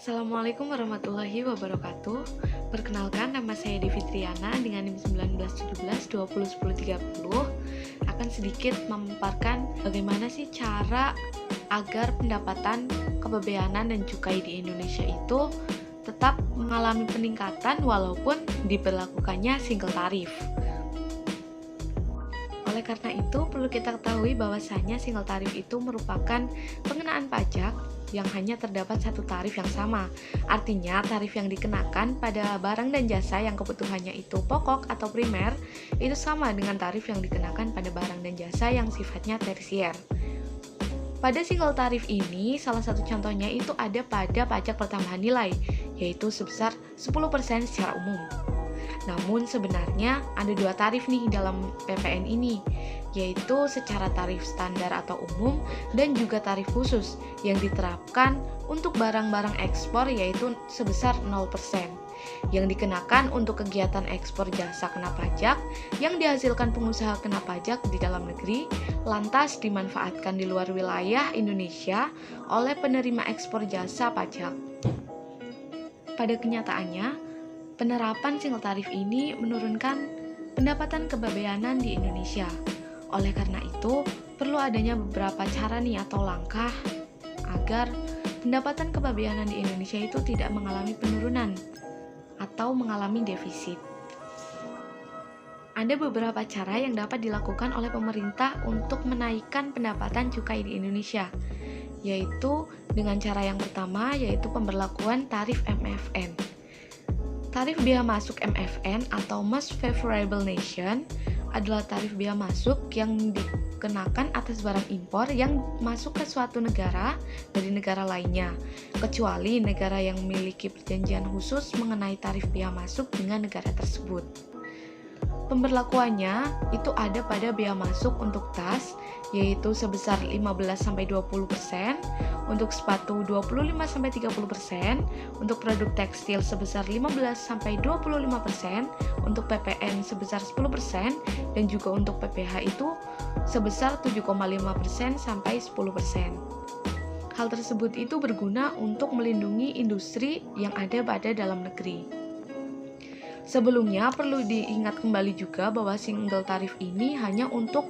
Assalamualaikum warahmatullahi wabarakatuh. Perkenalkan, nama saya Devi Triana dengan NIM 1917201030 akan sedikit memaparkan bagaimana sih cara agar pendapatan kepabeanan dan cukai di Indonesia itu tetap mengalami peningkatan walaupun diberlakukannya single tarif. Oleh karena itu, perlu kita ketahui bahwasanya single tarif itu merupakan pengenaan pajak yang hanya terdapat satu tarif yang sama. Artinya, tarif yang dikenakan pada barang dan jasa yang kebutuhannya itu pokok atau primer itu sama dengan tarif yang dikenakan pada barang dan jasa yang sifatnya tersier. Pada single tarif ini, salah satu contohnya itu ada pada pajak pertambahan nilai, yaitu sebesar 10% secara umum. Namun sebenarnya ada dua tarif nih dalam PPN ini, yaitu secara tarif standar atau umum dan juga tarif khusus yang diterapkan untuk barang-barang ekspor yaitu sebesar 0%, yang dikenakan untuk kegiatan ekspor jasa kena pajak yang dihasilkan pengusaha kena pajak di dalam negeri lantas dimanfaatkan di luar wilayah Indonesia oleh penerima ekspor jasa pajak. Pada kenyataannya, penerapan single tarif ini menurunkan pendapatan kepabeanan di Indonesia. Oleh karena itu, perlu adanya beberapa cara nih atau langkah agar pendapatan kepabeanan di Indonesia itu tidak mengalami penurunan atau mengalami defisit. Ada beberapa cara yang dapat dilakukan oleh pemerintah untuk menaikkan pendapatan cukai di Indonesia, yaitu dengan cara yang pertama yaitu pemberlakuan tarif MFN. Tarif bea masuk MFN atau Most Favorable Nation adalah tarif bea masuk yang dikenakan atas barang impor yang masuk ke suatu negara dari negara lainnya, kecuali negara yang memiliki perjanjian khusus mengenai tarif bea masuk dengan negara tersebut. Pemberlakuannya itu ada pada bea masuk untuk tas, yaitu sebesar 15-20%, untuk sepatu 25-30%, untuk produk tekstil sebesar 15-25%, untuk PPN sebesar 10%, dan juga untuk PPH itu sebesar 7,5% sampai 10%. Hal tersebut itu berguna untuk melindungi industri yang ada pada dalam negeri. Sebelumnya perlu diingat kembali juga bahwa single tarif ini hanya untuk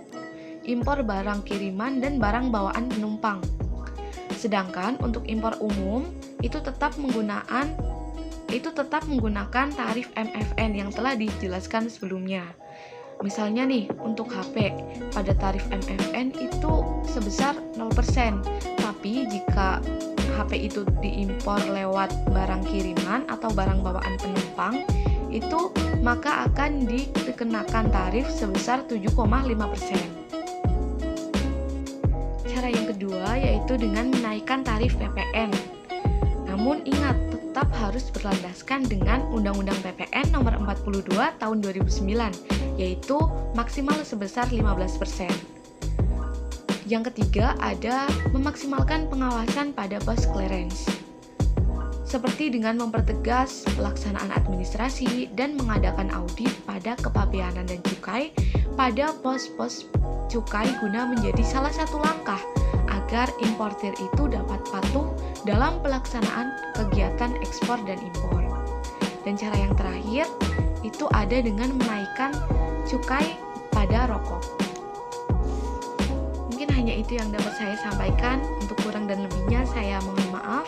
impor barang kiriman dan barang bawaan penumpang. Sedangkan untuk impor umum itu tetap menggunakan tarif MFN yang telah dijelaskan sebelumnya. Misalnya nih, untuk HP pada tarif MFN itu sebesar 0%. Tapi jika HP itu diimpor lewat barang kiriman atau barang bawaan penumpang, itu maka akan dikenakan tarif sebesar 7,5%. Cara yang kedua yaitu dengan menaikkan tarif PPN. Namun ingat, tetap harus berlandaskan dengan Undang-Undang PPN Nomor 42 Tahun 2009, yaitu maksimal sebesar 15%. Yang ketiga ada memaksimalkan pengawasan pada post clearance, seperti dengan mempertegas pelaksanaan administrasi dan mengadakan audit pada kepabeanan dan cukai pada pos-pos cukai guna menjadi salah satu langkah agar importir itu dapat patuh dalam pelaksanaan kegiatan ekspor dan impor. Dan cara yang terakhir itu ada dengan menaikkan cukai pada rokok. Mungkin hanya itu yang dapat saya sampaikan. Untuk kurang dan lebihnya saya mohon maaf.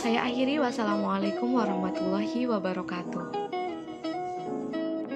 Saya akhiri, wassalamualaikum warahmatullahi wabarakatuh.